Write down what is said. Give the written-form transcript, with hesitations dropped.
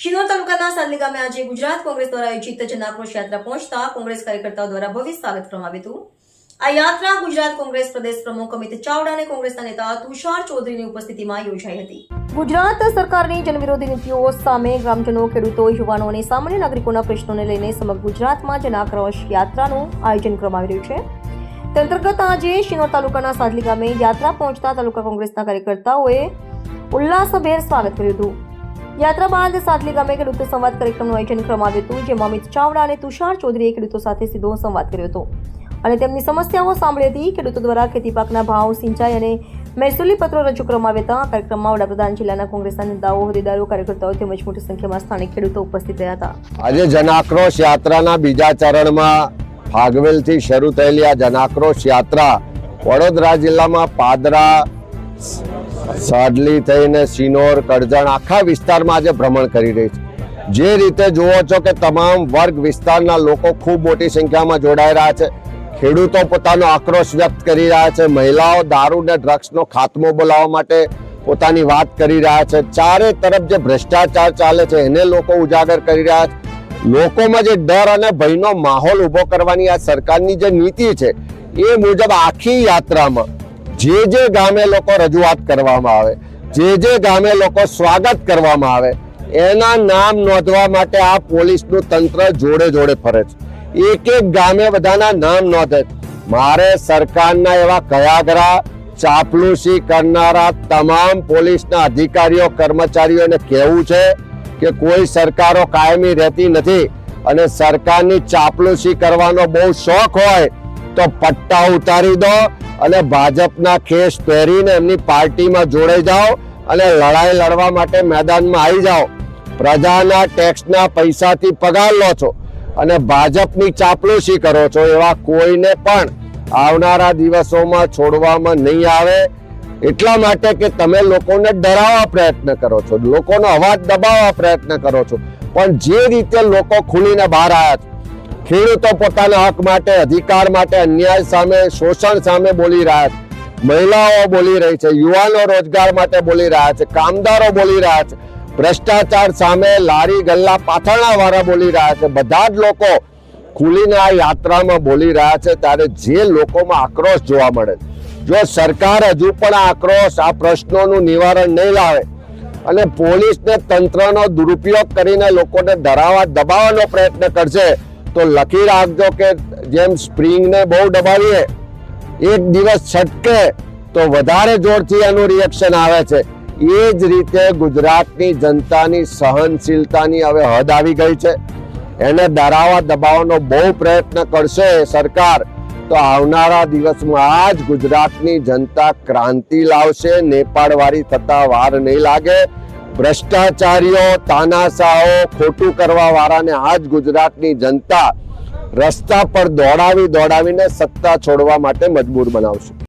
શિનોર તાલુકાના સાદલી ગામે આજે ગુજરાત કોંગ્રેસ દ્વારા આયોજિત જન આક્રોશ યાત્રા પહોંચતા કોંગ્રેસ કાર્યકર્તાઓ દ્વારા ભવ્ય સ્વાગત કરવામાં આવ્યું હતું। આ યાત્રા ગુજરાત કોંગ્રેસ પ્રદેશ પ્રમુખ અમિત ચાવડા અને કોંગ્રેસના નેતા તુષાર ચૌધરીની ઉપસ્થિતિમાં યોજાઈ હતી। ગુજરાત સરકારની જનવિરોધી નીતિઓ સામે ગ્રામજનો, ખેડૂતો, યુવાનો અને સામાન્ય નાગરિકોના પ્રશ્નોને લઈને સમગ્ર ગુજરાતમાં જન આક્રોશ યાત્રાનું આયોજન કરવામાં આવી રહ્યું છે। તે અંતર્ગત આજે શિનોર તાલુકાના સાદલી ગામે યાત્રા પહોંચતા તાલુકા કોંગ્રેસના કાર્યકર્તાઓએ ઉલ્લાસભેર સ્વાગત કર્યું હતું। યાત્રા બાદ સાદલી ગામે ખેડૂત સંવાદ કાર્યક્રમનું આયોજન કરવામાં આવ્યું હતું, જેમાં અમિત ચાવડા અને તુષાર ચૌધરીએ ખેડૂતો સાથે સીધો સંવાદ કર્યો હતો અને તેમની સમસ્યાઓ સાંભળી હતી। ખેડૂતો દ્વારા ખેતી પાકના ભાવ, સિંચાઈ અને મહેસૂલી પત્રો રજૂ કરવામાં આવ્યા હતા। કાર્યક્રમમાં વડાપ્રધાન, જિલ્લાના કોંગ્રેસના નેતાઓ, હોદ્દેદારો, કાર્યકર્તાઓ તેમજ મોટી સંખ્યામાં સ્થાનિક ખેડૂતો ઉપસ્થિત રહ્યા હતા। આજે જન આક્રોશ યાત્રાના બીજા ચરણમાં ફાગવેલથી શરૂ થયેલી આ જન આક્રોશ યાત્રા વડોદરા જિલ્લામાં પાદરા, સાદલી થઈને સિનોર, કરજણ આખા વિસ્તારમાં આજે ભ્રમણ કરી રહી છે। જે રીતે જુઓ છો કે તમામ વર્ગ વિસ્તારના લોકો ખૂબ મોટી સંખ્યામાં જોડાઈ રહ્યા છે। ખેડૂતો પોતાનો આક્રોશ વ્યક્ત કરી રહ્યા છે, મહિલાઓ દારૂ ને ડ્રગ્સનો ખાત્મો બોલાવવા માટે પોતાની વાત કરી રહ્યા છે। ચારે તરફ જે ભ્રષ્ટાચાર ચાલે છે એને લોકો ઉજાગર કરી રહ્યા છે। લોકોમાં જે ડર અને ભયનો માહોલ ઉભો કરવાની આ સરકારની જે નીતિ છે એ મુજબ આખી યાત્રામાં જે ગામે લોકો રજૂઆત કરવામાં આવે, જે ગામે લોકો સ્વાગત કરવામાં આવે, એના નામ નોંધવા માટે આ પોલીસનું તંત્ર જોડે જોડે ફરે છે। એક ગામે બધાના નામ નોંધે। મારે સરકારના એવા કયાગરા, ચાપલુસી કરનારા તમામ પોલીસના અધિકારીઓ, કર્મચારીઓને કહેવું છે કે કોઈ સરકારો કાયમી રહેતી નથી અને સરકારની ચાપલુસી કરવાનો બહુ શોખ હોય તો પટ્ટા ઉતારી દો અને ભાજપના ખેસ પહેરીને એમની પાર્ટીમાં જોડાઈ જાઓ અને લડાઈ લડવા માટે મેદાનમાં આવી જાઓ। પ્રજાના ટેક્સના પૈસાથી પગાર લો છો અને ભાજપની ચાપલુસી કરો છો, એવા કોઈને પણ આવનારા દિવસોમાં છોડવામાં નહીં આવે। એટલા માટે કે તમે લોકોને ડરાવવા પ્રયત્ન કરો છો, લોકોનો અવાજ દબાવવા પ્રયત્ન કરો છો, પણ જે રીતે લોકો ખુલીને બહાર આવ્યા છે, ખેડૂતો પોતાના હક માટે, અધિકાર માટે, અન્યાય સામે, શોષણ સામે બોલી રહ્યા છે, મહિલાઓ બોલી રહી છે, યુવાનો રોજગાર માટે બોલી રહ્યા છે, કામદારો બોલી રહ્યા છે, ભ્રષ્ટાચાર સામે લારી ગલ્લા પાથરણા વાળા બોલી રહ્યા છે। બધા જ લોકો ખુલીને આ યાત્રામાં બોલી રહ્યા છે। ત્યારે જે લોકોમાં આક્રોશ જોવા મળે, જો સરકાર હજુ પણ આ આક્રોશ, આ પ્રશ્નોનું નિવારણ નહીં લાવે અને પોલીસને તંત્રનો દુરુપયોગ કરીને લોકોને ડરાવવા દબાવવાનો પ્રયત્ન કરશે તો લખી રાખજો કે જેમ સ્પ્રિંગને બહુ દબાવીએ, એક દિવસ છટકે તો વધારે જોરથી એનું રિએક્શન આવે છે। એ જ રીતે ગુજરાતની જનતાની સહનશીલતાની હવે હદ આવી ગઈ છે। એને ડરાવવા દબાવવાનો બહુ પ્રયત્ન કરશે સરકાર તો આવનારા દિવસમાં આ જ ગુજરાતની જનતા ક્રાંતિ લાવશે। નેપાળવાળી થતા વાર નહીં લાગે। ભ્રષ્ટાચારીઓ, તાનાશાહો, ખોટું કરવા વાળાને આ જ ગુજરાતની જનતા રસ્તા પર દોડાવીને સત્તા છોડવા માટે મજબૂર બનાવશે।